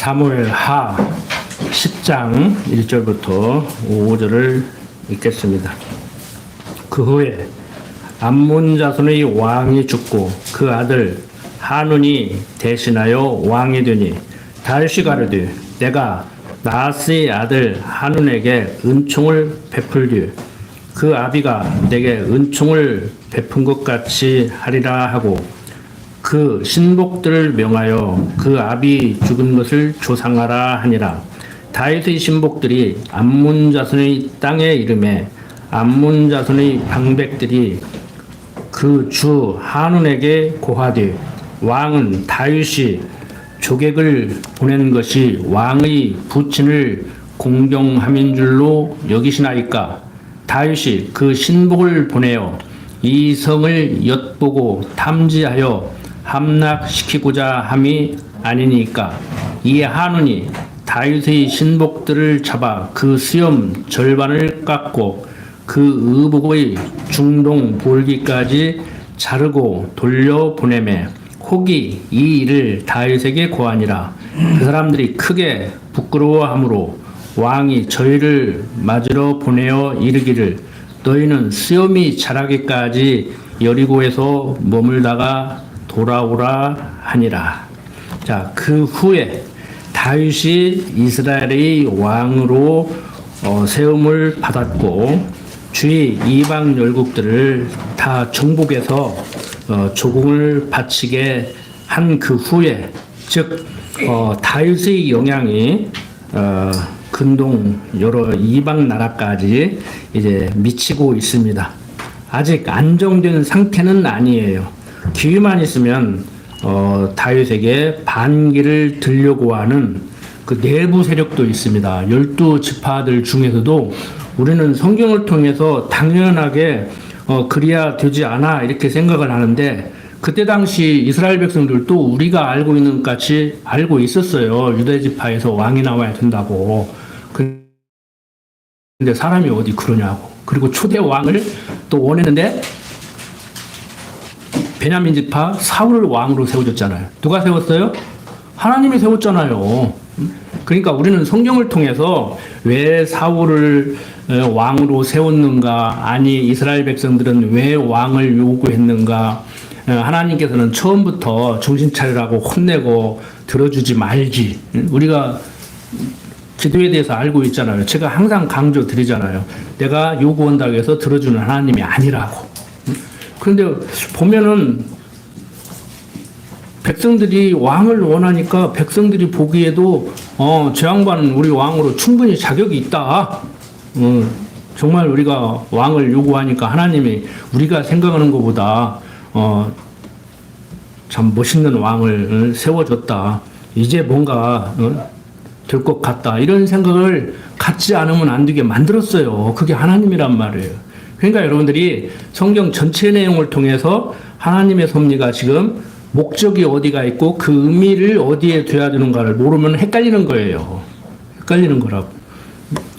사무엘하 10장 1절부터 5절을 읽겠습니다. 그 후에 암몬 자손의 왕이 죽고 그 아들 하눈이 대신하여 왕이 되니 다윗이 가로되 내가 나하스의 아들 하눈에게 은총을 베풀되 그 아비가 내게 은총을 베푼 것 같이 하리라 하고 그 신복들을 명하여 그 아비 죽은 것을 조상하라 하니라. 다윗의 신복들이 암몬 자손의 땅에 이름에 암몬 자손의 방백들이 그 주 하눈에게 고하되 왕은 다윗이 조객을 보낸 것이 왕의 부친을 공경함인 줄로 여기시나이까. 다윗이 그 신복을 보내어 이 성을 엿보고 탐지하여 함락시키고자 함이 아니니까. 이에 하눈이 다윗의 신복들을 잡아 그 수염 절반을 깎고 그 의복의 중동 볼기까지 자르고 돌려 보내매 혹이 이 일을 다윗에게 고하니라. 그 사람들이 크게 부끄러워하므로 왕이 저희를 맞으러 보내어 이르기를 너희는 수염이 자라기까지 여리고에서 머물다가 돌아오라 하니라. 자, 그 후에 다윗이 이스라엘의 왕으로 세움을 받았고 주의 이방 열국들을 다 정복해서 조공을 바치게 한 그 후에 즉 다윗의 영향이 근동 여러 이방 나라까지 이제 미치고 있습니다. 아직 안정된 상태는 아니에요. 기회만 있으면 다윗에게 반기를 들려고 하는 그 내부 세력도 있습니다. 12지파들 중에서도 우리는 성경을 통해서 당연하게 그래야 되지 않아 이렇게 생각을 하는데 그때 당시 이스라엘 백성들도 우리가 알고 있는 것 같이 알고 있었어요. 유대지파에서 왕이 나와야 된다고. 근데 사람이 어디 그러냐고. 그리고 초대 왕을 또 원했는데 베냐민 지파 사울을 왕으로 세워줬잖아요. 누가 세웠어요? 하나님이 세웠잖아요. 그러니까 우리는 성경을 통해서 왜 사울을 왕으로 세웠는가, 아니 이스라엘 백성들은 왜 왕을 요구했는가, 하나님께서는 처음부터 정신 차리라고 혼내고 들어주지 말지. 우리가 기도에 대해서 알고 있잖아요. 제가 항상 강조 드리잖아요. 내가 요구한다고 해서 들어주는 하나님이 아니라고. 그런데 보면은 백성들이 왕을 원하니까 백성들이 보기에도 저 양반은 우리 왕으로 충분히 자격이 있다. 정말 우리가 왕을 요구하니까 하나님이 우리가 생각하는 것보다 참 멋있는 왕을 세워줬다. 이제 뭔가 될 것 같다. 이런 생각을 갖지 않으면 안 되게 만들었어요. 그게 하나님이란 말이에요. 그러니까 여러분들이 성경 전체 내용을 통해서 하나님의 섭리가 지금 목적이 어디가 있고 그 의미를 어디에 둬야 되는가를 모르면 헷갈리는 거예요. 헷갈리는 거라고.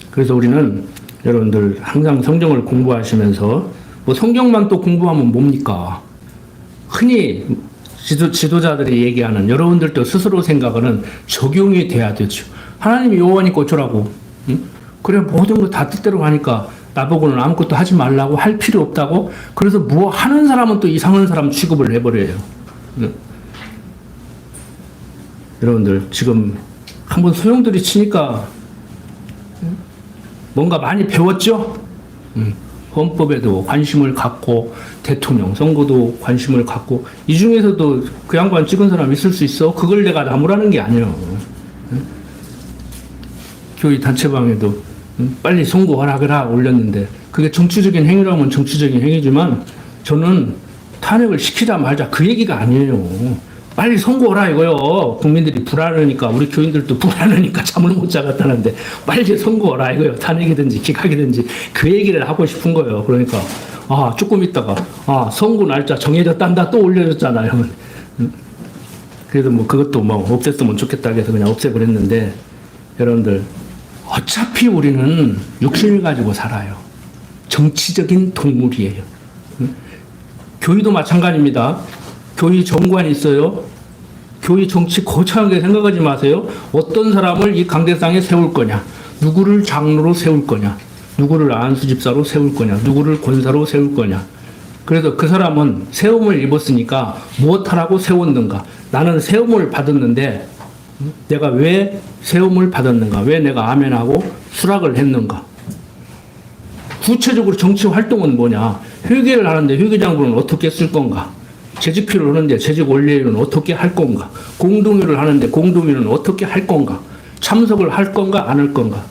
그래서 우리는 여러분들 항상 성경을 공부하시면서 뭐 성경만 또 공부하면 뭡니까? 흔히 지도자들이 얘기하는 여러분들도 스스로 생각하는 적용이 돼야 되죠. 하나님이 요하니까 어쩌라고. 응? 그래 모든 거 다 뜻대로 가니까 나보고는 아무것도 하지 말라고 할 필요 없다고. 그래서 뭐 하는 사람은 또 이상한 사람 취급을 해버려요. 응? 여러분들 지금 한번 소용돌이 치니까 뭔가 많이 배웠죠? 헌법에도 관심을 갖고 대통령 선거도 관심을 갖고 이 중에서도 그 양반 찍은 사람 있을 수 있어? 그걸 내가 나무라는 게 아니에요. 교회 단체방에도 빨리 선거하라 올렸는데 그게 정치적인 행위라면 정치적인 행위지만 저는 탄핵을 시키자 말자 그 얘기가 아니에요. 빨리 선거하라 이거요. 국민들이 불안하니까 우리 교인들도 불안하니까 잠을 못 자겠다는데 빨리 선거하라 이거요. 탄핵이든지 기각이든지 그 얘기를 하고 싶은 거예요. 그러니까 조금 있다가 선거 날짜 정해졌단다 또 올려줬잖아요. 그래도 뭐 그것도 뭐 없앴으면 좋겠다 해서 그냥 없애버렸는데 여러분들 어차피 우리는 욕심을 가지고 살아요. 정치적인 동물이에요. 교회도 마찬가지입니다. 교회 정관이 있어요. 교회 정치 거창하게 생각하지 마세요. 어떤 사람을 이 강대상에 세울 거냐, 누구를 장로로 세울 거냐, 누구를 안수 집사로 세울 거냐, 누구를 권사로 세울 거냐. 그래서 그 사람은 세움을 입었으니까 무엇하라고 세웠는가? 나는 세움을 받았는데 내가 왜 세움을 받았는가? 왜 내가 아멘하고 수락을 했는가? 구체적으로 정치 활동은 뭐냐? 회계를 하는데 회계장부는 어떻게 쓸 건가? 재직표를 하는데 재직 원리회는 어떻게 할 건가? 공동회를 하는데 공동회는 어떻게 할 건가? 참석을 할 건가 안 할 건가?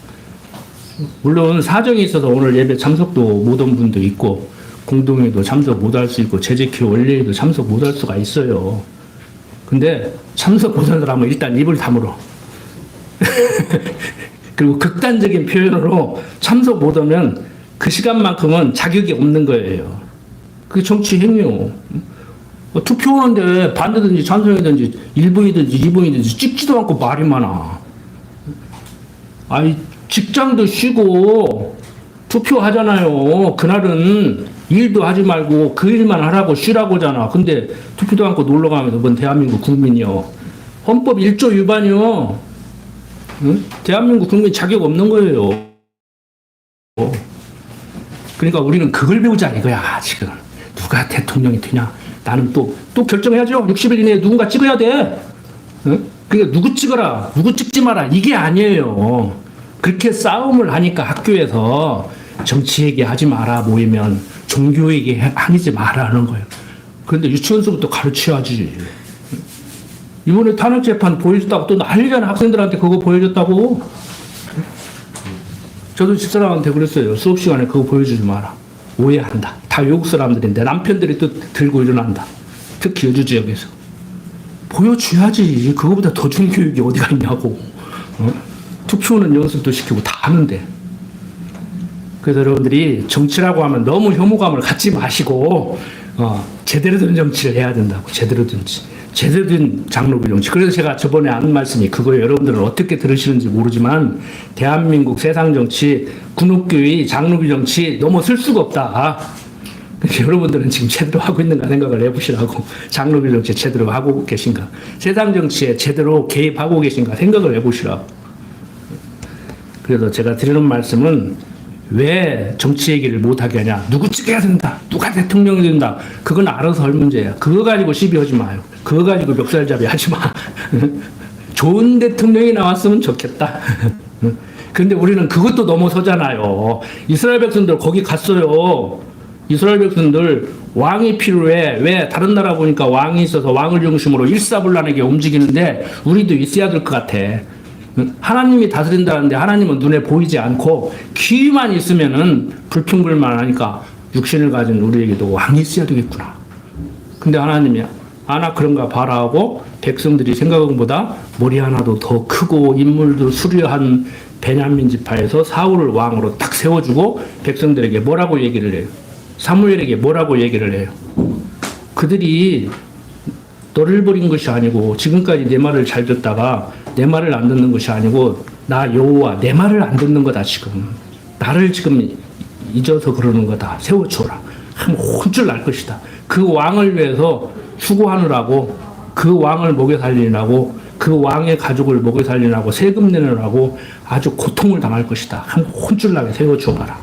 물론 사정이 있어서 오늘 예배 참석도 못한 분도 있고 공동회도 참석 못할 수 있고 재직회 원리회도 참석 못할 수가 있어요. 근데 참석 못한 사람은 일단 입을 다물어. 그리고 극단적인 표현으로 참석 못하면 그 시간만큼은 자격이 없는 거예요. 그게 정치 행위요. 투표하는데 반대든지 찬성이든지 1분이든지 2분이든지 찍지도 않고 말이 많아. 아니 직장도 쉬고 투표하잖아요. 그날은 일도 하지 말고 그 일만 하라고 쉬라고잖아. 근데 투표도 않고 놀러 가면서 뭔 대한민국 국민이요. 헌법 1조 위반이요. 응? 대한민국 국민 자격 없는 거예요. 그러니까 우리는 그걸 배우자 이거야 지금. 누가 대통령이 되냐. 나는 또 결정해야죠. 60일 이내에 누군가 찍어야 돼. 응? 그러니까 누구 찍어라, 누구 찍지 마라 이게 아니에요. 그렇게 싸움을 하니까 학교에서 정치 얘기하지 마라 모이면 종교 얘기 하지 마라 하는 거예요. 그런데 유치원서부터 가르쳐야지. 이번에 탄핵재판 보여줬다고 또 난리잖아. 학생들한테 그거 보여줬다고. 저도 집사람한테 그랬어요. 수업 시간에 그거 보여주지 마라. 오해한다. 다 외국 사람들인데 남편들이 또 들고 일어난다. 특히 여주 지역에서. 보여줘야지. 그거보다 더 좋은 교육이 어디가 있냐고. 투표는 연습도 시키고 다 하는데. 그래서 여러분들이 정치라고 하면 너무 혐오감을 갖지 마시고 제대로 된 정치를 해야 된다고. 제대로 된 장로교 정치. 그래서 제가 저번에 한 말씀이 그거예요. 여러분들은 어떻게 들으시는지 모르지만 대한민국 세상 정치, 군옥교의 장로교 정치 넘어설 수가 없다. 여러분들은 지금 제대로 하고 있는가 생각을 해보시라고. 장로교 정치 제대로 하고 계신가, 세상 정치에 제대로 개입하고 계신가 생각을 해보시라고. 그래서 제가 드리는 말씀은 왜 정치 얘기를 못하게 하냐. 누구 찍어야 된다. 누가 대통령이 된다. 그건 알아서 할 문제야. 그거 가지고 시비하지 마요. 그거 가지고 멱살잡이 하지 마. 좋은 대통령이 나왔으면 좋겠다. 근데 우리는 그것도 넘어서잖아요. 이스라엘 백성들 거기 갔어요. 이스라엘 백성들 왕이 필요해. 왜? 다른 나라 보니까 왕이 있어서 왕을 중심으로 일사불란하게 움직이는데 우리도 있어야 될 것 같아. 하나님이 다스린다는데 하나님은 눈에 보이지 않고 귀만 있으면은 불평불만 하니까 육신을 가진 우리에게도 왕이 있어야 되겠구나. 근데 하나님이 아나 그런가 봐라 하고 백성들이 생각한 것보다 머리 하나도 더 크고 인물도 수려한 베냐민 지파에서 사울을 왕으로 딱 세워주고 백성들에게 뭐라고 얘기를 해요? 사무엘에게 뭐라고 얘기를 해요? 그들이 너를 버린 것이 아니고 지금까지 내 말을 잘 듣다가 내 말을 안 듣는 것이 아니고 나 여호와 내 말을 안 듣는 거다. 지금 나를 지금 잊어서 그러는 거다. 세워주어라. 하면 혼쭐 날 것이다. 그 왕을 위해서 수고하느라고, 그 왕을 먹여 살리느라고, 그 왕의 가족을 먹여 살리느라고, 세금 내느라고 아주 고통을 당할 것이다. 하면 혼쭐 나게 세워주어라.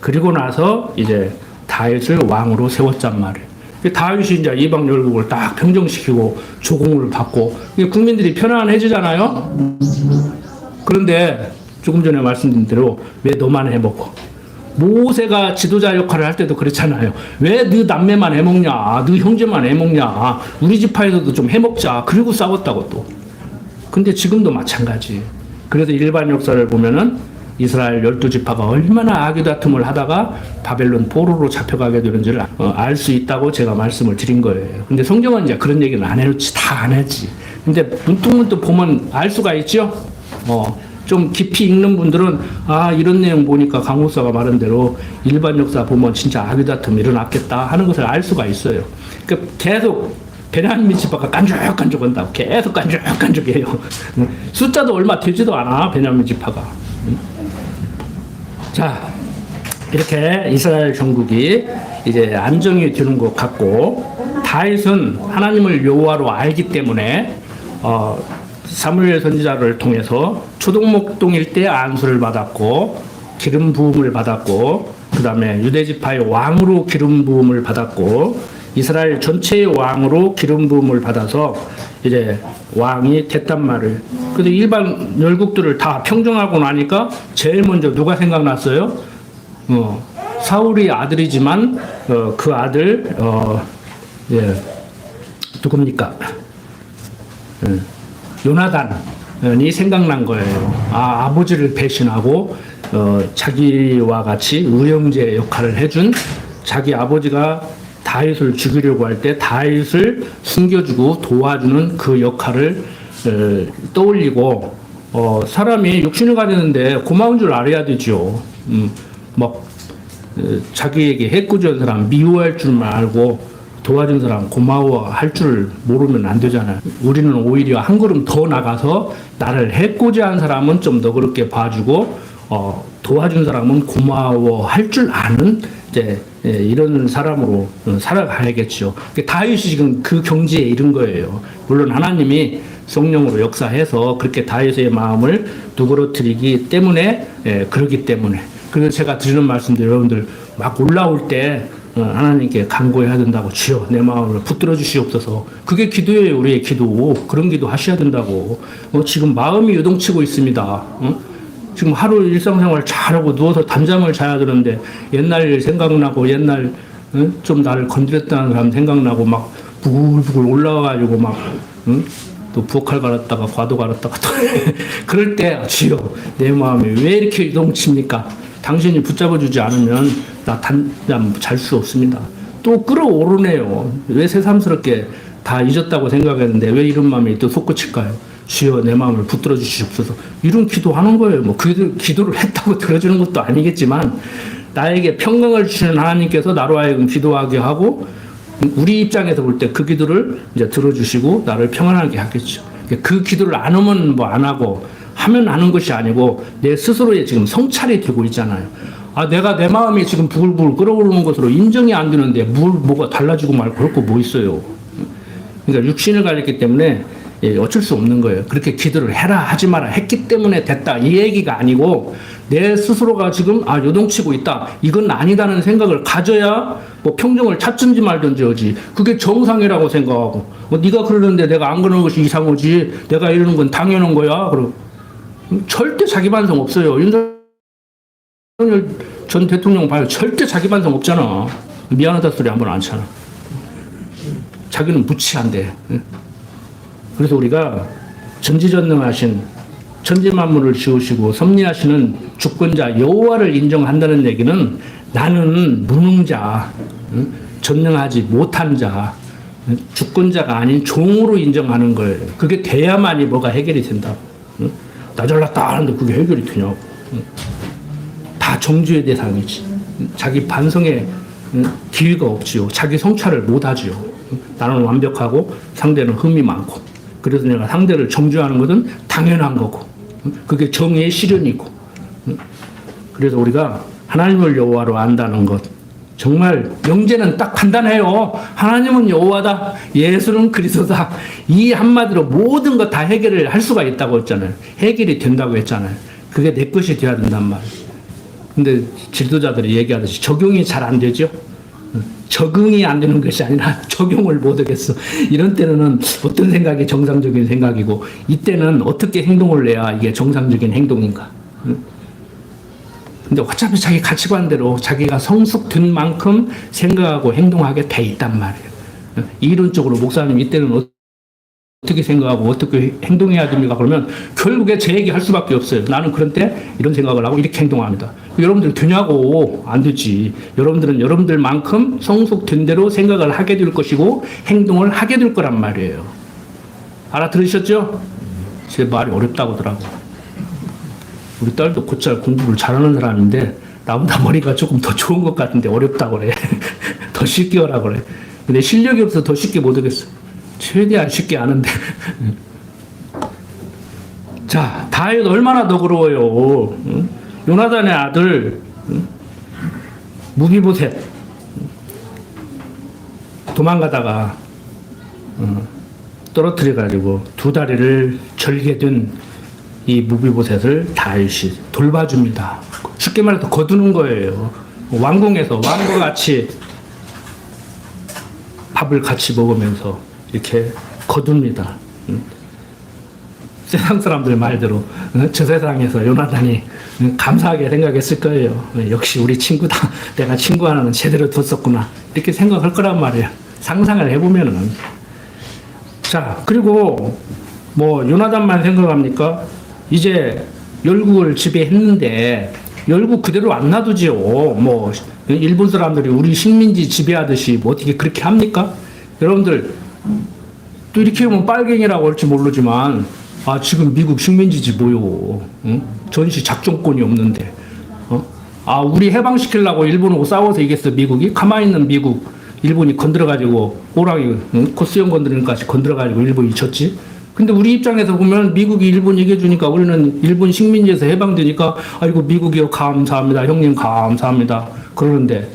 그리고 나서 이제 다윗을 왕으로 세웠단 말이에요. 다윗이 이제 이방 열국을 딱 평정시키고 조공을 받고 국민들이 편안해지잖아요. 그런데 조금 전에 말씀드린 대로 왜 너만 해먹고, 모세가 지도자 역할을 할 때도 그렇잖아요. 왜 너 남매만 해먹냐, 너 형제만 해먹냐, 우리 지파에서도 좀 해먹자. 그리고 싸웠다고 또. 근데 지금도 마찬가지. 그래서 일반 역사를 보면은 이스라엘 12지파가 얼마나 아귀다툼을 하다가 바벨론 포로로 잡혀가게 되는지를 알 수 있다고 제가 말씀을 드린 거예요. 근데 성경은 이제 그런 얘기는 안 해놓지, 다 안 하지. 근데 문득문득 보면 알 수가 있죠? 좀 깊이 읽는 분들은 이런 내용 보니까 강 목사가 말한 대로 일반 역사 보면 진짜 아귀다툼 일어났겠다 하는 것을 알 수가 있어요. 그러니까 계속 베냐민 지파가 깐죽깐죽한다고 계속 깐죽깐죽해요. 숫자도 얼마 되지도 않아, 베냐민 지파가. 자, 이렇게 이스라엘 전국이 이제 안정이 되는 것 같고, 다윗은 하나님을 여호와로 알기 때문에 사무엘 선지자를 통해서 초동목동 일대 안수를 받았고 기름 부음을 받았고 그 다음에 유대지파의 왕으로 기름 부음을 받았고 이스라엘 전체의 왕으로 기름 부음을 받아서 이제 왕이 됐단 말이에요. 근데 일반 열국들을 다 평정하고 나니까 제일 먼저 누가 생각났어요? 사울이 아들이지만 그 아들 누굽니까? 요나단이 생각난 거예요. 아버지를 배신하고 자기와 같이 우형제 역할을 해준 자기 아버지가 다윗을 죽이려고 할 때 다윗을 숨겨주고 도와주는 그 역할을 떠올리고 사람이 육신을 가지는데 고마운 줄 알아야 되죠. 막 자기에게 해코지한 사람 미워할 줄만 알고 도와준 사람 고마워할 줄 모르면 안 되잖아요. 우리는 오히려 한 걸음 더 나가서 나를 해코지한 사람은 좀 더 그렇게 봐주고 도와준 사람은 고마워할 줄 아는 이제 이런 사람으로 살아가야겠죠. 다윗이 지금 그 경지에 이른 거예요. 물론 하나님이 성령으로 역사해서 그렇게 다윗의 마음을 누그러뜨리기 때문에 그러기 때문에 그래서 제가 드리는 말씀들 여러분들 막 올라올 때 하나님께 간구해야 된다고. 주여 내 마음을 붙들어 주시옵소서. 그게 기도예요. 우리의 기도. 그런 기도 하셔야 된다고. 지금 마음이 요동치고 있습니다. 지금 하루 일상생활 잘하고 누워서 단잠을 자야 되는데 옛날 일 생각나고 옛날 좀 나를 건드렸다는 사람 생각나고 막 부글부글 올라와가지고 막 또 부엌칼 갈았다가 과도 갈았다가 또 그럴 때 주여 내 마음이 왜 이렇게 요동칩니까? 당신이 붙잡아주지 않으면 나 단잠 잘 수 없습니다. 또 끌어오르네요. 왜 새삼스럽게 다 잊었다고 생각했는데 왜 이런 마음이 또 솟구칠까요? 주여 내 마음을 붙들어 주시옵소서. 이런 기도하는 거예요. 뭐 그 기도를 했다고 들어주는 것도 아니겠지만 나에게 평강을 주시는 하나님께서 나로 하여금 기도하게 하고 우리 입장에서 볼 때 그 기도를 이제 들어주시고 나를 평안하게 하겠죠. 그 기도를 안 하면 뭐 안 하고 하면 하는 것이 아니고 내 스스로에 지금 성찰이 되고 있잖아요. 내가 내 마음이 지금 부글부글 끓어오르는 것으로 인정이 안 되는데 뭐가 달라지고 말고 그럴 거 뭐 있어요. 그러니까 육신을 가졌기 때문에 어쩔 수 없는 거예요. 그렇게 기도를 해라 하지 마라 했기 때문에 됐다 이 얘기가 아니고 내 스스로가 지금 요동치고 있다 이건 아니다는 생각을 가져야 뭐 평정을 찾든지 말든지 하지. 그게 정상이라고 생각하고 네가 그러는데 내가 안 그러는 것이 이상하지 내가 이러는 건 당연한 거야. 그럼 절대 자기 반성 없어요. 윤석열 전 대통령 봐요. 절대 자기 반성 없잖아. 미안하다 소리 한 번 안 잖아. 자기는 무치한데. 그래서 우리가 전지전능하신 천지만물을 지으시고 섭리하시는 주권자 여호와를 인정한다는 얘기는 나는 무능자, 전능하지 못한 자, 주권자가 아닌 종으로 인정하는 거예요. 그게 돼야만이 뭐가 해결이 된다. 나 잘났다 하는데 그게 해결이 되냐고. 다 정죄의 대상이지. 자기 반성에 기회가 없지요. 자기 성찰을 못하지요. 나는 완벽하고 상대는 흠이 많고. 그래서 내가 상대를 정죄하는 것은 당연한 거고. 그게 정의의 실현이고. 그래서 우리가 하나님을 여호와로 안다는 것. 정말 명제는 딱 간단해요. 하나님은 여호와다. 예수는 그리스도다. 이 한마디로 모든 거 다 해결을 할 수가 있다고 했잖아요. 해결이 된다고 했잖아요. 그게 내 것이 돼야 된단 말이에요. 근데 지도자들이 얘기하듯이 적용이 잘 안 되죠. 적응이 안 되는 것이 아니라 적용을 못 하겠어. 이런 때는 어떤 생각이 정상적인 생각이고 이때는 어떻게 행동을 해야 이게 정상적인 행동인가. 근데 어차피 자기 가치관대로 자기가 성숙된 만큼 생각하고 행동하게 돼 있단 말이에요. 이론적으로 목사님 이때는 어떻게 생각하고 어떻게 행동해야 됩니까? 그러면 결국에 제 얘기 할 수밖에 없어요. 나는 그런 때 이런 생각을 하고 이렇게 행동합니다. 여러분들 되냐고. 안 되지. 여러분들은 여러분들만큼 성숙된 대로 생각을 하게 될 것이고 행동을 하게 될 거란 말이에요. 알아들으셨죠? 제 말이 어렵다고 하더라고. 우리 딸도 곧잘 공부를 잘하는 사람인데 나보다 머리가 조금 더 좋은 것 같은데 어렵다고 그래. 더 쉽게 하라고 그래. 근데 실력이 없어서 더 쉽게 못 하겠어. 최대한 쉽게 아는데. 자, 다윗 얼마나 너그러워요. 요나단의 아들 무비보셋 도망가다가 떨어뜨려 가지고 두 다리를 절게 든 이 무비보셋을 다윗이 돌봐줍니다. 쉽게 말해서 거두는 거예요. 왕궁에서 왕과 같이 밥을 같이 먹으면서 이렇게 거둡니다. 세상 사람들 말대로 저 세상에서 요나단이 감사하게 생각했을 거예요. 역시 우리 친구다. 내가 친구 하나는 제대로 뒀었구나. 이렇게 생각할 거란 말이에요. 상상을 해보면은. 자, 그리고 뭐 요나단만 생각합니까? 이제 열국을 지배했는데 열국 그대로 안 놔두지요. 뭐 일본 사람들이 우리 식민지 지배하듯이 뭐 어떻게 그렇게 합니까? 여러분들 또 이렇게 보면 빨갱이라고 할지 모르지만 아 지금 미국 식민지지 뭐요? 응? 전시 작전권이 없는데 아 우리 해방시키려고 일본하고 싸워서 이겼어 미국이? 가만히 있는 미국 일본이 건드려가지고 오랑이 코스형 건드리는까지 건드려가지고 일본이 졌지? 근데 우리 입장에서 보면 미국이 일본 얘기해주니까 우리는 일본 식민지에서 해방되니까 아이고 미국이요 감사합니다 형님 감사합니다 그러는데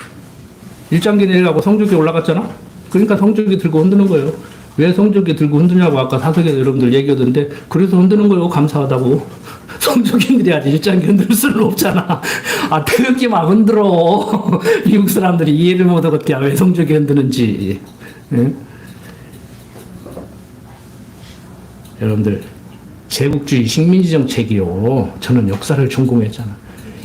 일장기 내리라고 성조기 올라갔잖아. 그러니까 성조기 들고 흔드는 거예요. 왜 성조기 들고 흔드냐고 아까 사석에서 여러분들 얘기하던데 그래서 흔드는 거예요. 감사하다고. 성조기 흔들어야지 일장기 흔들 수는 없잖아. 아 태극기만 흔들어. 미국 사람들이 이해를 못하겠대요. 왜 성조기 흔드는지. 예? 여러분들 제국주의 식민지 정책이요. 저는 역사를 전공했잖아.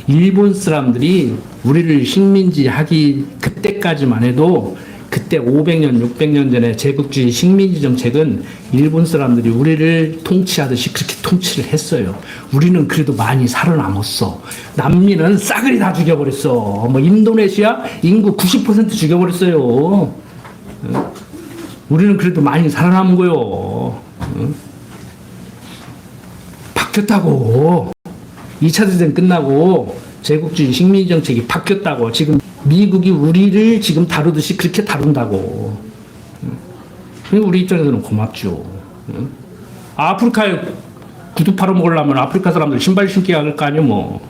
일본 사람들이 우리를 식민지 하기 그때까지만 해도 그때 500년, 600년 전에 제국주의 식민지 정책은 일본 사람들이 우리를 통치하듯이 그렇게 통치를 했어요. 우리는 그래도 많이 살아남았어. 남미는 싸그리 다 죽여버렸어. 뭐 인도네시아 인구 90% 죽여버렸어요. 우리는 그래도 많이 살아남은 거요. 바뀌었다고. 2차 대전 끝나고 제국주의 식민지 정책이 바뀌었다고. 지금 미국이 우리를 지금 다루듯이 그렇게 다룬다고. 우리 입장에서는 고맙죠. 아프리카에 구두 팔아 먹으려면 아프리카 사람들 신발 신게 할 거 아니에요, 뭐.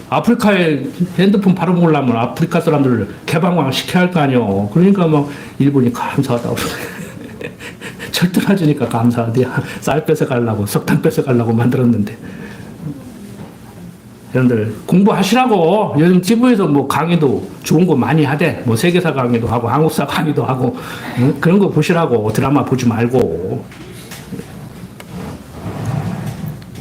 아프리카에 핸드폰 팔아 먹으려면 아프리카 사람들을 개방왕 시켜야 할 거 아니에요. 그러니까 뭐 일본이 감사하다고. 철들어주니까 감사하대요. 쌀 뺏어가려고, 석탄 뺏어가려고 만들었는데. 여러분들 공부하시라고. 요즘 TV에서 뭐 강의도 좋은 거 많이 하대. 뭐 세계사 강의도 하고 한국사 강의도 하고 그런 거 보시라고. 드라마 보지 말고.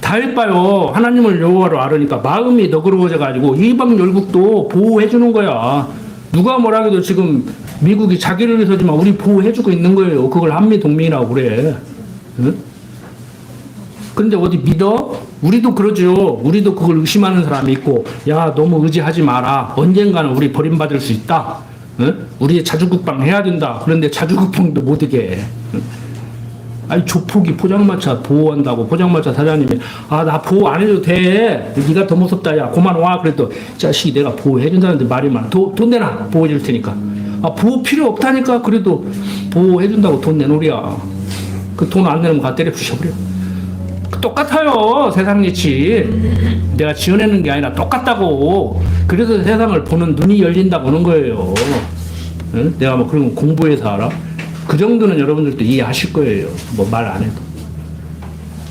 다윗 봐요. 하나님을 여호와로 알으니까 마음이 너그러워져 가지고 이방 열국도 보호해 주는 거야. 누가 뭐라 해도 지금 미국이 자기를 위해서지만 우리 보호해주고 있는 거예요. 그걸 한미동맹이라고 그래. 응? 근데 어디 믿어? 우리도 그러죠. 우리도 그걸 의심하는 사람이 있고, 야, 너무 의지하지 마라. 언젠가는 우리 버림받을 수 있다. 응? 우리 자주국방 해야 된다. 그런데 자주국방도 못하게. 응? 아니, 조폭이 포장마차 보호한다고 포장마차 사장님이, 아, 나 보호 안 해도 돼. 네가 더 무섭다. 야, 그만 와. 그래도, 자식이 내가 보호해준다는데 말이 많아. 돈 내놔. 보호해줄 테니까. 아, 보호 필요 없다니까. 그래도 보호해준다고 돈 내놓으랴. 그 돈 안 내면 가 때려 부셔버려. 똑같아요. 세상 이치. 내가 지어내는 게 아니라 똑같다고. 그래서 세상을 보는 눈이 열린다고 하는 거예요. 응? 내가 뭐 그런 거 공부해서 알아? 그 정도는 여러분들도 이해하실 거예요. 뭐 말 안 해도.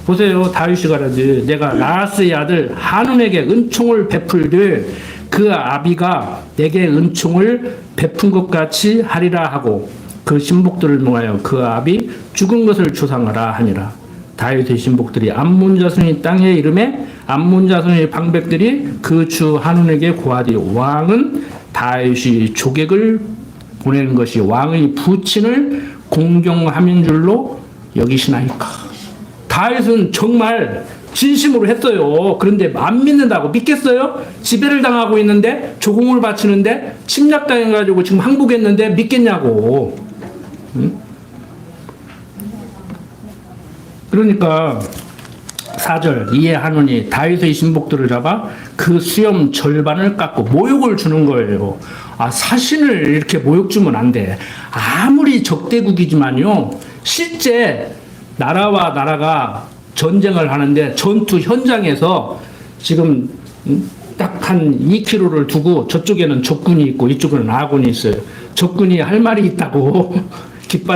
보세요. 다윗이 가라지. 내가 나하스의 아들 한운에게 은총을 베풀되 그 아비가 내게 은총을 베푼 것 같이 하리라 하고 그 신복들을 모하여 그 아비 죽은 것을 조상하라 하니라. 다윗의 신복들이 암몬 자손이 땅에 이름에 암몬 자손의 방백들이 그 주 한운에게 고하되 왕은 다윗이 조객을 보내는 것이 왕의 부친을 공경함인 줄로 여기시나이까. 다윗은 정말 진심으로 했어요. 그런데 안 믿는다고 믿겠어요? 지배를 당하고 있는데 조공을 바치는데 침략당해가지고 지금 항복했는데 믿겠냐고. 응? 그러니까 4절 이에 하노니 다윗의 신복들을 잡아 그 수염 절반을 깎고 모욕을 주는 거예요. 아, 사신을 이렇게 모욕 주면 안 돼. 아무리 적대국이지만요, 실제 나라와 나라가 전쟁을 하는데 전투 현장에서 지금 딱 한 2km를 두고 저쪽에는 적군이 있고 이쪽에는 아군이 있어요. 적군이 할 말이 있다고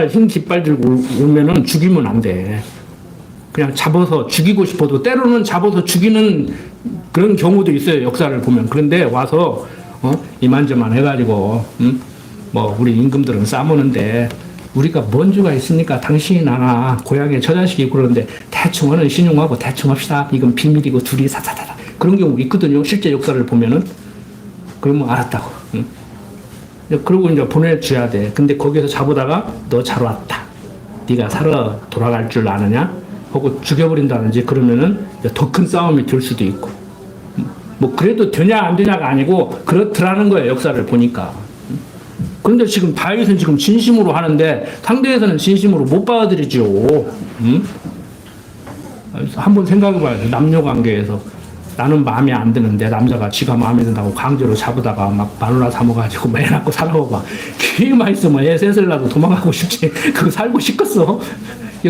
흰 깃발 들고 오면은 죽이면 안 돼. 그냥 잡아서 죽이고 싶어도 때로는 잡아서 죽이는 그런 경우도 있어요. 역사를 보면. 그런데 와서 이만저만 해가지고 뭐 우리 임금들은 싸무는데 우리가 뭔 주가 있습니까? 당신이 나나 고향에 처자식이 그러는데 대충 하는 신용하고 대충 합시다. 이건 비밀이고 둘이 사사사사 그런 경우 있거든요. 실제 역사를 보면은. 그러면 알았다고. 그러고 이제 보내줘야 돼. 근데 거기서 잡아다가 너 잘 왔다. 네가 살아 돌아갈 줄 아느냐? 하고 죽여버린다든지 그러면은 더 큰 싸움이 될 수도 있고. 뭐 그래도 되냐 안 되냐가 아니고 그렇더라는 거예요. 역사를 보니까. 그런데 지금 다윗은 지금 진심으로 하는데 상대에서는 진심으로 못 받아들이죠. 한번 생각해봐요. 남녀 관계에서 나는 마음에 안 드는데 남자가 지가 마음에 든다고 강제로 잡아다가 막 마누라 삼아가지고 애 낳고 살아고 막 기회만 있으면 애 셋을 낳고 도망가고 싶지. 그거 살고 싶겠어.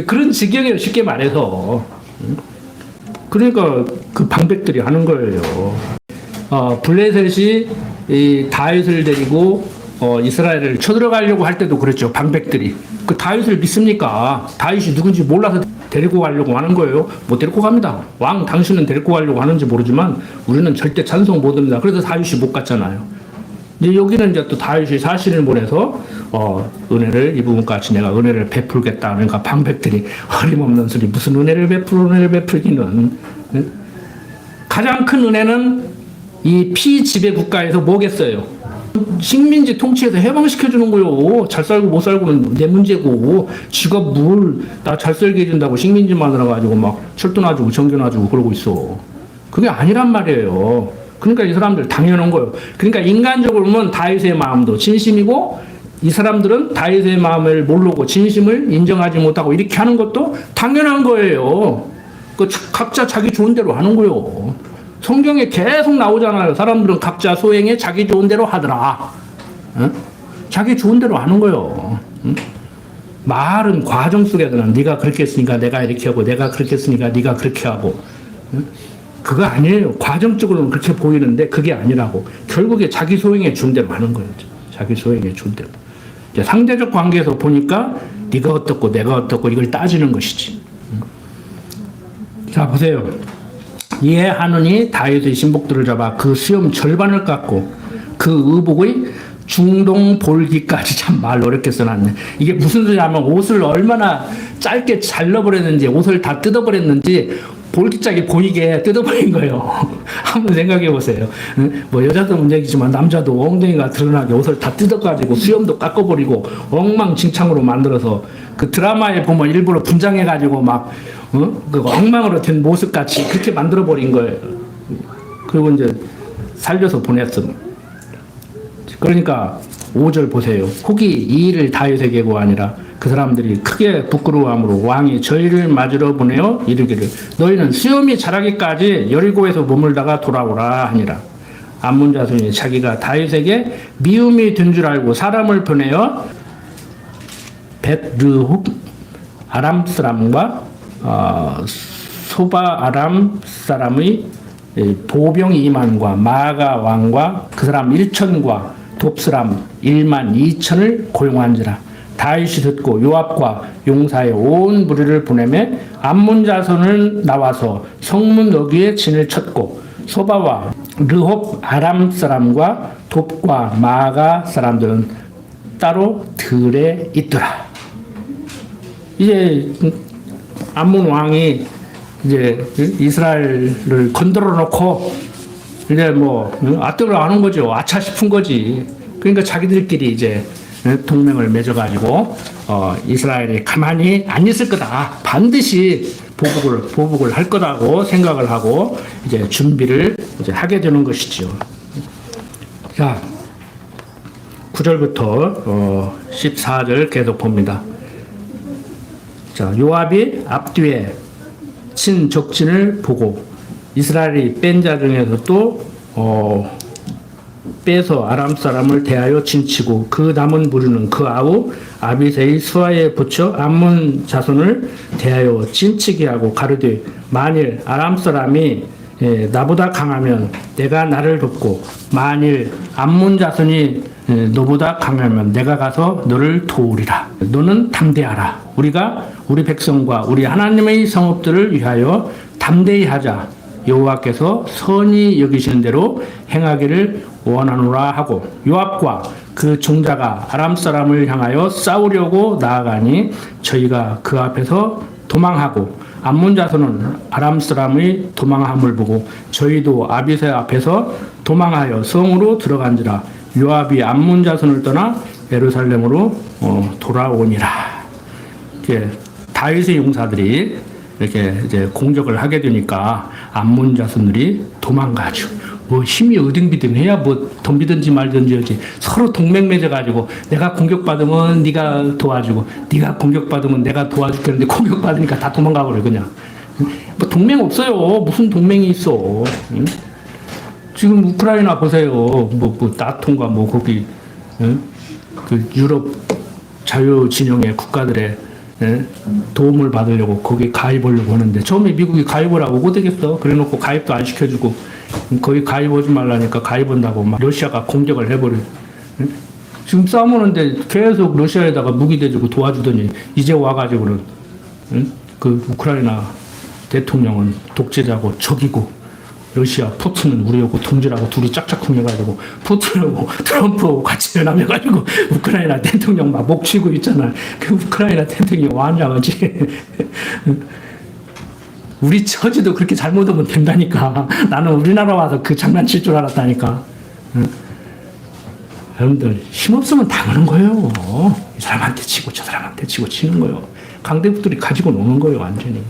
그런 지경이에요. 쉽게 말해서. 그러니까 그 방백들이 하는 거예요. 블레셋이 이 다윗을 데리고 이스라엘을 쳐들어가려고 할 때도 그랬죠. 방백들이. 그 다윗을 믿습니까? 다윗이 누군지 몰라서 데리고 가려고 하는 거예요. 못 데리고 갑니다. 왕 당신은 데리고 가려고 하는지 모르지만 우리는 절대 찬송 못 합니다. 그래서 다윗이 못 갔잖아요. 이제 여기는 이제 또 다윗이 사신을 보내서 은혜를 이 부분까지 내가 은혜를 베풀겠다. 그러니까 방백들이 어림없는 소리 무슨 은혜를 베풀기는. 가장 큰 은혜는 이 피지배 국가에서 뭐겠어요? 식민지 통치에서 해방시켜주는 거요. 잘 살고 못 살고는 내 문제고 지가 뭘 나 잘 살게 해준다고 식민지 만들어가지고 막 철도 놔주고 전기 놔주고 그러고 있어. 그게 아니란 말이에요. 그러니까 이 사람들 당연한 거예요. 그러니까 인간적으로 보면 다윗의 마음도 진심이고 이 사람들은 다윗의 마음을 모르고 진심을 인정하지 못하고 이렇게 하는 것도 당연한 거예요. 그 각자 자기 좋은 대로 하는 거예요. 성경에 계속 나오잖아요. 사람들은 각자 소행에 자기 좋은 대로 하더라. 응? 자기 좋은 대로 하는 거예요. 응? 말은 과정 속에서는 네가 그렇게 했으니까 내가 이렇게 하고 내가 그렇게 했으니까 네가 그렇게 하고 응? 그거 아니에요. 과정적으로는 그렇게 보이는데 그게 아니라고. 결국에 자기 소행에 준 대로 하는 거예요. 자기 소행에 준 대로. 이제 상대적 관계에서 보니까 네가 어떻고 내가 어떻고 이걸 따지는 것이지. 응? 자 보세요. 이에 하느니 다윗의 신복들을 잡아 그 수염 절반을 깎고 그 의복의 중동 볼기까지 참 말 어렵게 써놨네. 이게 무슨 소리냐면 옷을 얼마나 짧게 잘라버렸는지 옷을 다 뜯어버렸는지 볼기짝이 보이게 뜯어버린 거예요. 한번 생각해 보세요. 뭐 여자도 문제이지만 남자도 엉덩이가 드러나게 옷을 다 뜯어가지고 수염도 깎아버리고 엉망진창으로 만들어서 그 드라마에 보면 일부러 분장해가지고 막 그 엉망으로 된 모습같이 그렇게 만들어버린 거예요. 그리고 이제 살려서 보냈어. 그러니까 5절 보세요. 혹이 이 일을 다윗에게가 아니라 그 사람들이 크게 부끄러워함으로 왕이 저희를 맞으러 보내어 이르기를 너희는 수염이 자라기까지 여리고에서 머물다가 돌아오라 하니라. 암몬 자손이 자기가 다윗에게 미움이 된 줄 알고 사람을 보내어 벳르홉 아람 사람과 소바 아람 사람의 보병 2만과 마가 왕과 그 사람 1천과 돕사람 1만 2천을 고용한지라. 다윗이 듣고 요압과 용사의 온 무리를 보내매 암몬 자손을 나와서 성문 어귀에 진을 쳤고 소바와 르홉 아람 사람과 돕과 마가 사람들은 따로 들에 있더라. 이제 암몬 왕이 이제 이스라엘을 건드려 놓고 이제 뭐 아뜨를 하는 거죠. 아차 싶은 거지. 그러니까 자기들끼리 이제 동맹을 맺어가지고 이스라엘이 가만히 안 있을 거다. 반드시 보복을 할 거라고 생각을 하고 이제 준비를 이제 하게 되는 것이죠. 자, 9절부터 14절 계속 봅니다. 자, 요압이 앞뒤에 친 적진을 보고 이스라엘이 뺀 자 중에서 또 빼서 아람 사람을 대하여 진치고 그 남은 무리는 그 아우 아비새의 수하에 붙여 암몬 자손을 대하여 진치게 하고 가르되 만일 아람 사람이 나보다 강하면 내가 나를 돕고 만일 암몬 자손이 너보다 강하면 내가 가서 너를 도우리라. 너는 담대하라. 우리가 우리 백성과 우리 하나님의 성읍들을 위하여 담대히 하자. 여호와께서 선히 여기시는 대로 행하기를 원하노라 하고 요압과 그 종자가 아람 사람을 향하여 싸우려고 나아가니 저희가 그 앞에서 도망하고 암몬 자손은 아람 사람의 도망함을 보고 저희도 아비새 앞에서 도망하여 성으로 들어간지라. 요압이 암몬 자손을 떠나 예루살렘으로 돌아오니라. 이렇게 다윗의 용사들이 이렇게 이제 공격을 하게 되니까 암몬 자손들이 도망가죠. 뭐 힘이 어등비등해야 뭐 덤비든지 말든지 하지. 서로 동맹 맺어가지고 내가 공격받으면 네가 도와주고 네가 공격받으면 내가 도와줄게. 근데 공격받으니까 다 도망가 버려 그냥. 뭐 동맹 없어요. 무슨 동맹이 있어. 응? 지금 우크라이나 보세요. 뭐 나토인가 뭐 거기 그 유럽 자유 진영의 국가들의 도움을 받으려고 거기 가입하려고 하는데 처음에 미국이 가입을 하고 못 되겠어. 그래놓고 가입도 안 시켜주고 거기 가입하지 말라니까 가입한다고 막 러시아가 공격을 해버려. 지금 싸우는데 계속 러시아에다가 무기 대주고 도와주더니 이제 와가지고는 그 우크라이나 대통령은 독재자고 적이고 러시아 푸틴은 우리하고 동지라고 둘이 짝짝꿍 해가지고 푸틴하고 트럼프하고 같이 연합해가지고 우크라이나 대통령 막 목치고 있잖아. 그 우크라이나 대통령이 완장하지. 우리 처지도 그렇게 잘못하면 된다니까. 나는 우리나라 와서 그 장난칠 줄 알았다니까. 여러분들 힘없으면 당하는 거예요. 이 사람한테 치고 저 사람한테 치고 치는 거예요. 강대국들이 가지고 노는 거예요 완전히.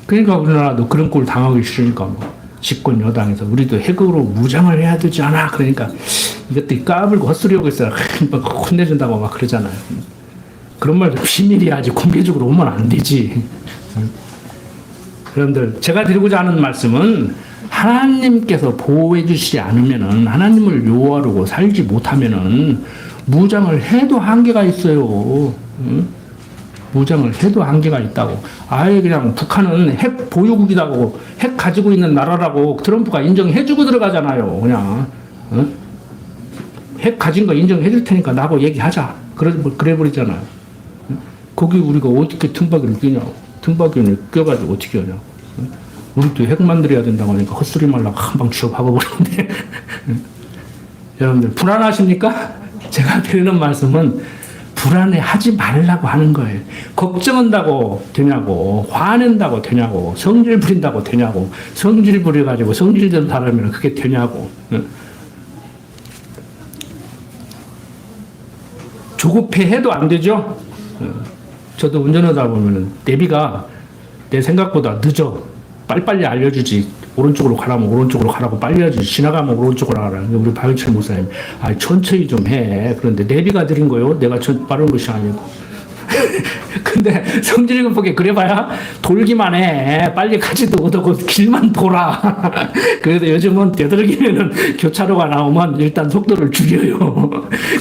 그러니까 우리나라도 그런 꼴 당하기 싫으니까 뭐 집권 여당에서 우리도 핵으로 무장을 해야 되지 않아. 그러니까 이것들이 까불고 헛소리하고 있어요. 혼내준다고 막 그러잖아요. 그런 말도 비밀이 하지 공개적으로 오면 안 되지. 여러분들 제가 드리고자 하는 말씀은 하나님께서 보호해 주시지 않으면은 하나님을 요하고 살지 못하면은 무장을 해도 한계가 있어요. 무장을 해도 한계가 있다고. 아예 그냥 북한은 핵 보유국이라고 핵 가지고 있는 나라라고 트럼프가 인정해주고 들어가잖아요. 그냥 핵 가진 거 인정해줄 테니까 나하고 얘기하자. 그래 버리잖아요. 거기 우리가 어떻게 틈바귀를 끼냐고. 틈바귀를 껴가지고 어떻게 하냐고. 우리도 핵 만들어야 된다고 하니까 헛소리 말라고 한방 취업하고 버리는데. 여러분들 불안하십니까? 제가 드리는 말씀은 불안해하지 말라고 하는 거예요. 걱정한다고 되냐고, 화낸다고 되냐고, 성질 부린다고 되냐고, 성질 부려가지고 성질대로 살면 그게 되냐고. 조급해해도 안 되죠. 저도 운전하다 보면은 내비가 내 생각보다 늦어. 빨리빨리 알려주지. 오른쪽으로 가라면 오른쪽으로 가라고 빨리 알려주지. 지나가면 오른쪽으로 가라. 우리 박일철 목사님, 천천히 좀 해. 그런데 내비가 느린 거요. 내가 빠른 것이 아니고. 근데 성질이 급하게 그래봐야 돌기만 해. 빨리 가지도 못하고 길만 돌아. 그래도 요즘은 되도록이면은 교차로가 나오면 일단 속도를 줄여요.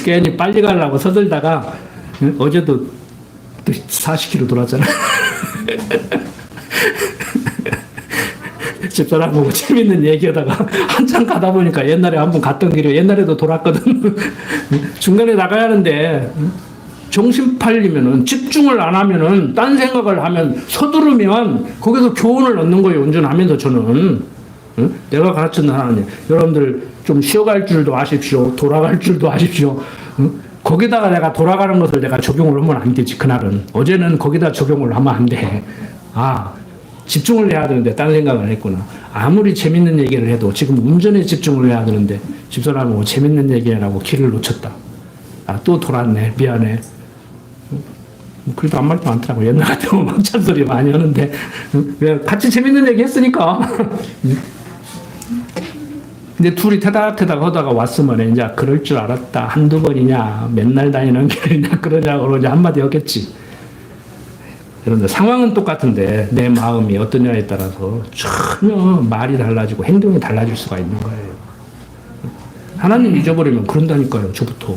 괜히 빨리 가려고 서들다가 어제도 40km 돌았잖아. 집사람하고 재밌는 얘기하다가 한참 가다 보니까 옛날에 한번 갔던 길에 옛날에도 돌았거든. 중간에 나가야 하는데 정신 팔리면은 집중을 안 하면은 딴 생각을 하면 서두르면 거기서 교훈을 얻는 거예요. 운전하면서 저는 내가 가르쳤는 하나님, 여러분들 좀 쉬어갈 줄도 아십시오. 돌아갈 줄도 아십시오. 거기다가 내가 돌아가는 것을 내가 적용을 하면 안 되지. 그날은 어제는 거기다 적용을 하면 안 돼. 집중을 해야 되는데 딴 생각을 했구나. 아무리 재밌는 얘기를 해도 지금 운전에 집중을 해야 되는데 집사람하고 재밌는 얘기하라고 길을 놓쳤다. 또 돌았네. 미안해. 그래도 아무 말도 많더라고. 옛날 같으면 막 잔소리 많이 하는데 같이 재밌는 얘기 했으니까. 근데 둘이 태닥태닥 하다가 왔으면 이제 그럴 줄 알았다. 한두 번이냐. 맨날 다니는 길이냐. 그러냐고 이제 한마디 했겠지. 여러분들 상황은 똑같은데 내 마음이 어떠냐에 따라서 전혀 말이 달라지고 행동이 달라질 수가 있는 거예요. 하나님 잊어버리면 그런다니까요. 저부터.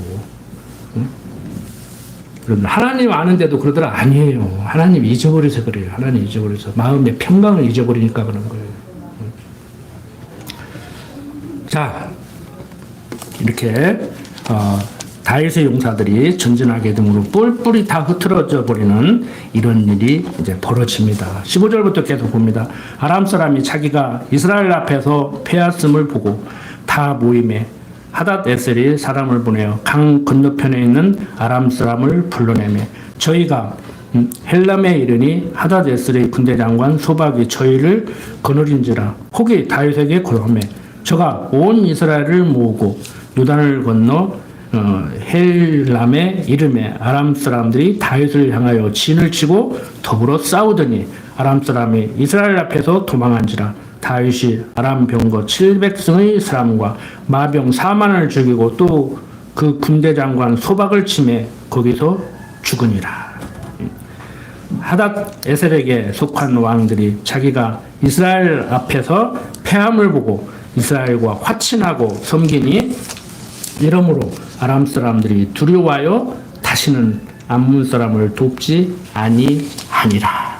여러분, 하나님 아는데도 그러더라. 아니에요. 하나님 잊어버려서 그래요. 하나님 잊어버려서. 마음의 평강을 잊어버리니까 그런 거예요. 자, 이렇게 다윗의 용사들이 전진하게 됨으로 뿔뿔이 다 흩어져 버리는 이런 일이 이제 벌어집니다. 15절부터 계속 봅니다. 아람 사람이 자기가 이스라엘 앞에서 패하음을 보고 다 모임에 하닷에셀이 사람을 보내어 강 건너편에 있는 아람 사람을 불러내매 저희가 헬람에 이르니 하닷에셀의 군대 장관 소박이 저희를 거느린지라 혹이 다윗에게 고함해 저가 온 이스라엘을 모으고 요단을 건너 헬람에 이름에 아람 사람들이 다윗을 향하여 진을 치고 더불어 싸우더니 아람 사람이 이스라엘 앞에서 도망한지라 다윗이 아람 병거 700승의 사람과 마병 4만을 죽이고 또 그 군대 장관 소박을 치매 거기서 죽으니라. 하닷 에셀에게 속한 왕들이 자기가 이스라엘 앞에서 패함을 보고 이스라엘과 화친하고 섬기니 이러므로 아람 사람들이 두려워하여 다시는 암몬 사람을 돕지 아니하니라.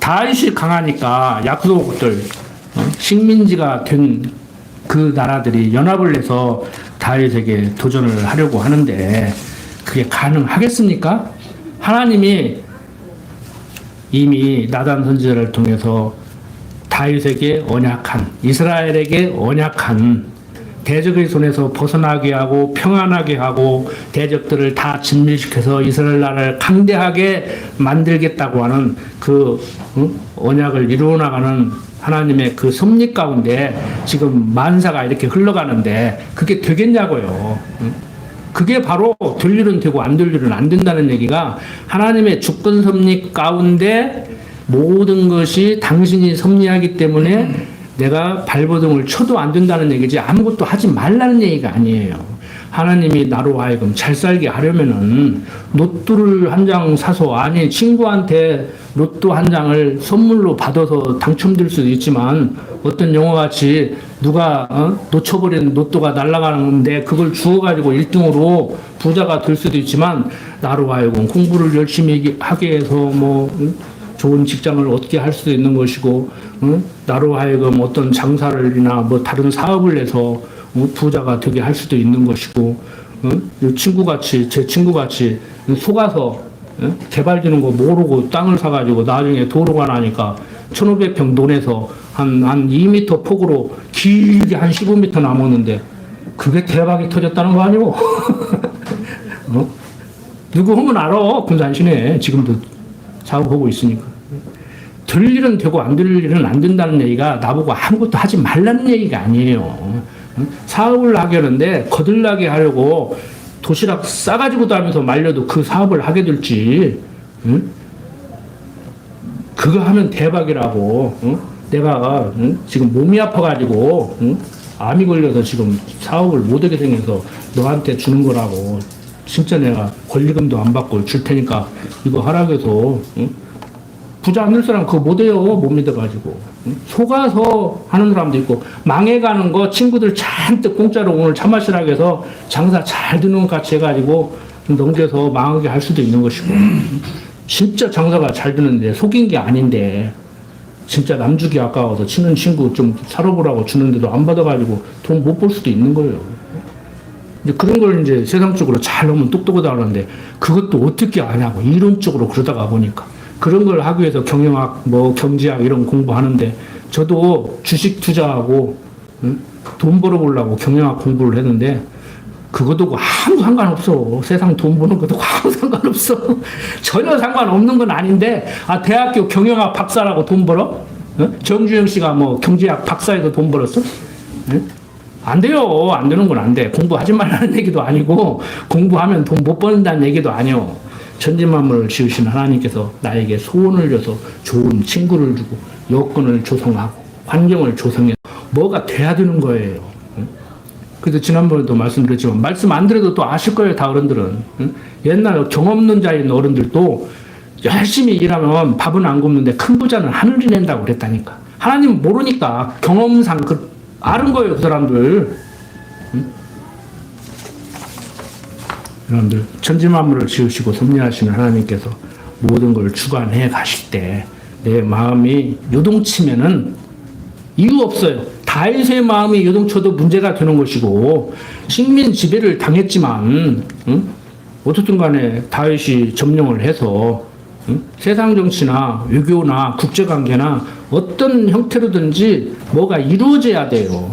다윗이 강하니까 약속들 식민지가 된 그 나라들이 연합을 해서 다윗에게 도전을 하려고 하는데 그게 가능하겠습니까? 하나님이 이미 나단 선지자를 통해서 다윗에게 언약한 이스라엘에게 언약한 대적의 손에서 벗어나게 하고 평안하게 하고 대적들을 다 진멸시켜서 이스라엘 나라를 강대하게 만들겠다고 하는 그 언약을 이루어 나가는 하나님의 그 섭리 가운데 지금 만사가 이렇게 흘러가는데 그게 되겠냐고요. 그게 바로 될 일은 되고 안 될 일은 안 된다는 얘기가 하나님의 주권 섭리 가운데 모든 것이 당신이 섭리하기 때문에 내가 발버둥을 쳐도 안 된다는 얘기지 아무것도 하지 말라는 얘기가 아니에요. 하나님이 나로 하여금 잘 살게 하려면은 로또를 한 장 사서 아니 친구한테 로또 한 장을 선물로 받아서 당첨될 수도 있지만 어떤 영화같이 누가 놓쳐버린 로또가 날아가는데 그걸 주워가지고 1등으로 부자가 될 수도 있지만 나로 하여금 공부를 열심히 하게 해서 뭐 좋은 직장을 얻게 할 수도 있는 것이고 나로 하여금 어떤 장사를이나 뭐 다른 사업을 해서 부자가 되게 할 수도 있는 것이고 친구같이 제 친구같이 속아서 개발되는 거 모르고 땅을 사가지고 나중에 도로가 나니까 1500평 논에서 한 2m 폭으로 길게 한 15m 남았는데 그게 대박이 터졌다는 거 아니오? 누구 하면 알아. 군산시내 지금도 사업하고 있으니까. 될 일은 되고 안 될 일은 안 된다는 얘기가 나보고 아무것도 하지 말라는 얘기가 아니에요. 사업을 하게 하는데 거들나게 하려고 도시락 싸가지고 다니면서 말려도 그 사업을 하게 될지 그거 하면 대박이라고. 내가 지금 몸이 아파가지고 암이 걸려서 지금 사업을 못하게 생겨서 너한테 주는 거라고. 진짜 내가 권리금도 안 받고 줄 테니까 이거 하라고 해서 부자 안 될 사람 그거 못해요. 못 믿어가지고. 속아서 하는 사람도 있고 망해가는 거 친구들 잔뜩 공짜로 오늘 차 마시라고 해서 장사 잘 되는 것 같이 해가지고 넘겨서 망하게 할 수도 있는 것이고 진짜 장사가 잘 되는데 속인 게 아닌데 진짜 남주기 아까워서 친한 친구 좀 사러보라고 주는데도 안 받아가지고 돈 못 벌 수도 있는 거예요. 이제 그런 걸 이제 세상적으로 잘 하면 똑똑하다 하는데 그것도 어떻게 아냐고 이론적으로 그러다가 보니까 그런 걸 하기 위해서 경영학, 뭐 경제학 이런 공부하는데 저도 주식 투자하고 돈 벌어보려고 경영학 공부를 했는데 그것도 아무 상관없어. 세상 돈 버는 것도 아무 상관없어. 전혀 상관없는 건 아닌데 대학교 경영학 박사라고 돈 벌어? 정주영 씨가 뭐 경제학 박사에서 돈 벌었어? 안 돼요. 안 되는 건 안 돼. 공부하지 말라는 얘기도 아니고 공부하면 돈 못 버는다는 얘기도 아니요. 천지만물을 지으신 하나님께서 나에게 소원을 줘서 좋은 친구를 주고 여건을 조성하고 환경을 조성해서 뭐가 돼야 되는 거예요. 그래서 지난번에도 말씀드렸지만 말씀 안 드려도 또 아실 거예요. 다 어른들은. 옛날 경험 없는 자인 어른들도 열심히 일하면 밥은 안 굶는데 큰 부자는 하늘이 낸다고 그랬다니까. 하나님 모르니까 경험상 아는 거예요. 그 사람들. 여러분들 천지만물을 지으시고 섭리하시는 하나님께서 모든 걸 주관해 가실 때 내 마음이 요동치면은 이유 없어요. 다윗의 마음이 요동쳐도 문제가 되는 것이고 식민 지배를 당했지만 어떻든 간에 다윗이 점령을 해서 세상 정치나 외교나 국제관계나 어떤 형태로든지 뭐가 이루어져야 돼요.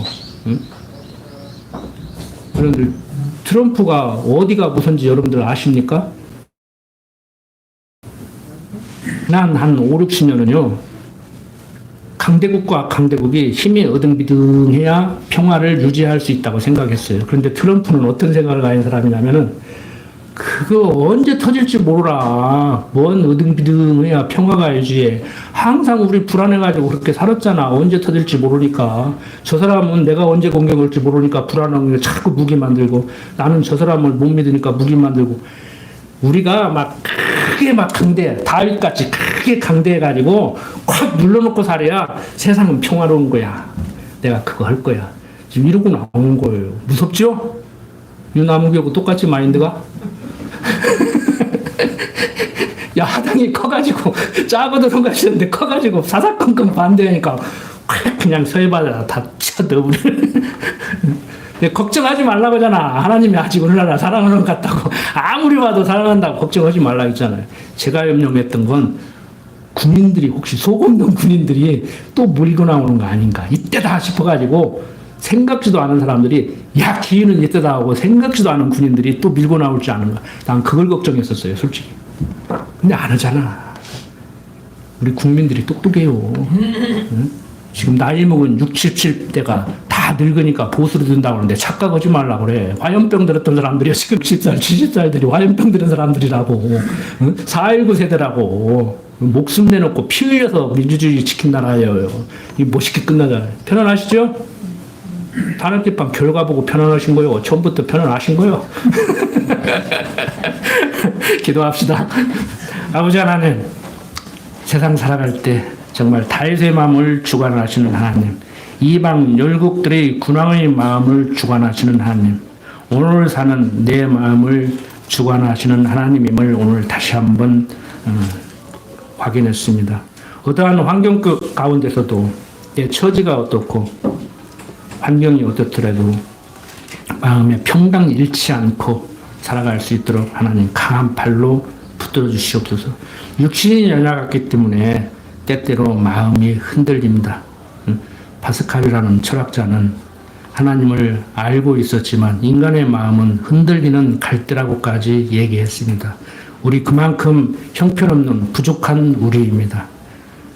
여러분들 트럼프가 어디가 무슨지 여러분들 아십니까? 난 한 5, 60년은요 강대국과 강대국이 힘이 어등비등해야 평화를 유지할 수 있다고 생각했어요. 그런데 트럼프는 어떤 생각을 가진 사람이냐면은 그거 언제 터질지 모르라. 뭔 어등비등해야 평화가 유지해. 항상 우리 불안해가지고 그렇게 살았잖아. 언제 터질지 모르니까. 저 사람은 내가 언제 공격할지 모르니까 불안하게 자꾸 무기 만들고 나는 저 사람을 못 믿으니까 무기 만들고 우리가 막 크게 막 강대, 다윗같이 크게 강대해가지고 콱 눌러놓고 살아야 세상은 평화로운 거야. 내가 그거 할 거야. 지금 이러고 나오는 거예요. 무섭죠? 유나무교하고 똑같이 마인드가? 야, 하당이 커가지고, 작아도 성가시는데 커가지고 사사건건 반대하니까 확 그냥 서해바다 다 쳐넣어버려. 걱정하지 말라고 하잖아. 하나님이 아직 우리나라 사랑하는 것 같다고. 아무리 봐도 사랑한다고 걱정하지 말라고 했잖아요. 제가 염려했던 건 군인들이 혹시 속 없는 군인들이 또 물고 나오는 거 아닌가. 이때다 싶어가지고 생각지도 않은 사람들이 야 기회는 이때다 하고 생각지도 않은 군인들이 또 밀고 나올지 않은가. 난 그걸 걱정했었어요. 솔직히. 근데 안 하잖아. 우리 국민들이 똑똑해요. 응? 지금 나이 먹은 60, 70대가 다 늙으니까 보수로 든다고 하는데 착각하지 말라고 그래. 화염병 들었던 사람들이 지금 60살, 70살들이 화염병 들은 사람들이라고. 4.19 세대라고. 목숨 내놓고 피 흘려서 민주주의 지킨 나라예요. 이 멋있게 끝나잖아요. 편안하시죠? 단합기빵 결과 보고 편안하신 거요. 처음부터 편안하신 거요. 기도합시다. 아버지 하나님, 세상 살아갈 때 정말 다윗의 마음을 주관하시는 하나님, 이방 열국들의 군왕의 마음을 주관하시는 하나님, 오늘 사는 내 마음을 주관하시는 하나님임을 오늘 다시 한번 확인했습니다. 어떠한 환경 가운데서도 내 처지가 어떻고 환경이 어떻더라도 마음에 평강 잃지 않고 살아갈 수 있도록 하나님 강한 발로 붙들어 주시옵소서. 육신이 연약했기 때문에 때때로 마음이 흔들립니다. 파스칼이라는 철학자는 하나님을 알고 있었지만 인간의 마음은 흔들리는 갈대라고까지 얘기했습니다. 우리 그만큼 형편없는 부족한 우리입니다.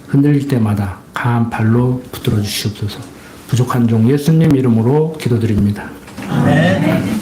흔들릴 때마다 강한 발로 붙들어 주시옵소서. 부족한 종 예수님 이름으로 기도드립니다. 아멘.